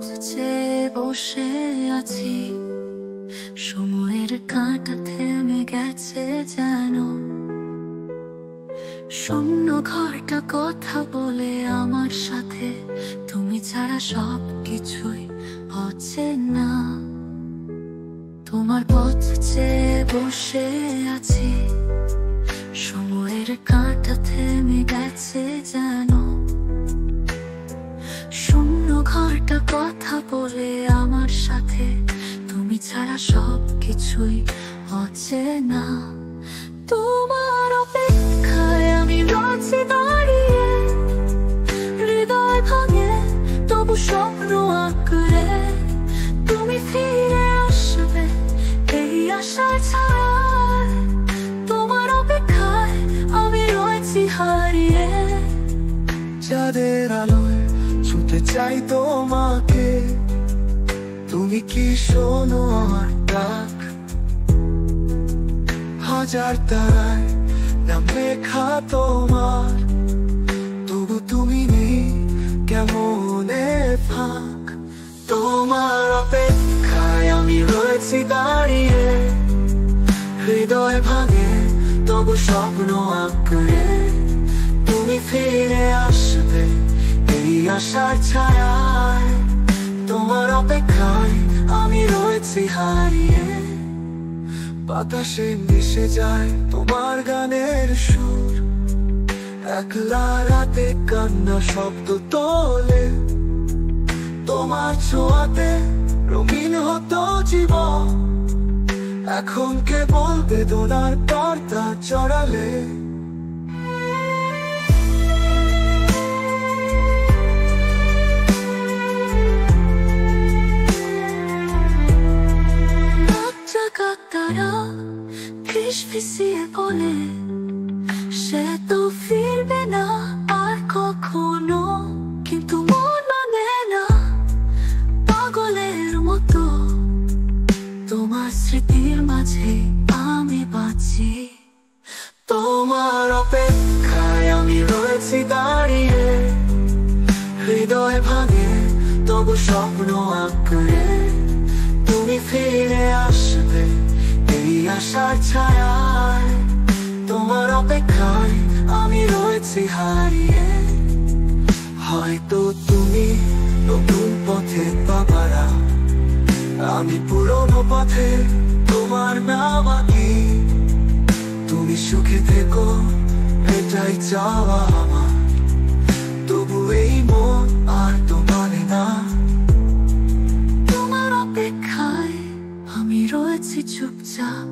চেয়ে বসে আছি, সময়ের কাঁটা থেমে গেছে যেন। শূন্য ঘরটা কথা বলে আমার সাথে, তুমি ছাড়া সব কিছুই অচেনা। তোমার পথ চেয়ে বসে আছি, সময়ের কাঁটা থেমে গেছে যেন। শূন্য ঘরটা কথা বলে আমার সাথে, তুমি ছাড়া সব কিছুই অচেনা। তোমার অপেক্ষায় আমি রয়েছি দাঁড়িয়ে, হৃদয় ভাঙে তবু স্বপ্ন আঁকড়ে। তুমি ফিরে আসবে এই আশার ছায়ায়, তোমার অপেক্ষায় আমি রয়েছি হারিয়ে। চাঁদের আলোয় ছুঁতে চাই তোমাকে, তুমি কি শোনো আমার ডাক? হাজার তারায় নাম লেখা তোমার, তবু তুমি নেই কেমনে ফাঁক। তোমার অপেক্ষায় আমি রয়েছি দাঁড়িয়ে, হৃদয় ভাঙে তবু স্বপ্ন আঁকড়ে। তুমি ফিরে আসবে এই আশার ছায়ায়, তোমার অপেক্ষায় আমি রয়েছি হারিয়ে। বাতাসে মিশে যায় তোমার গানের সুর, একলা রাতে কান্না শব্দ তোলে। তোমার ছোঁয়াতে রঙিন হতো জীবন, এখন কেবল বেদনার পর্দা চড়ালে। তারা ফিসফিসিয়ে বলে, সে তো ফিরবে না আর কখনো। কিন্তু মন মানে না পাগলের মতো, তোমার স্মৃতির মাঝে আমি বাঁচি। তোমার অপেক্ষায় আমি রয়েছি দাঁড়িয়ে, হৃদয় ভাঙে তবু স্বপ্ন আঁকড়ে। তুমি ফিরে আসবে এই আশার ছায়ায়, তোমার অপেক্ষায় আমি রয়েছি হারিয়ে। হয়তো তুমি নতুন পথে পাবারা, আমি পুরনো পথে তোমার নাম আঁকি। তুমি সুখে থেকো এটাই চাওয়া আমার, তবু এই মন আর তো মানে না। তোমার অপেক্ষায় আমি রয়েছি চুপচাপ,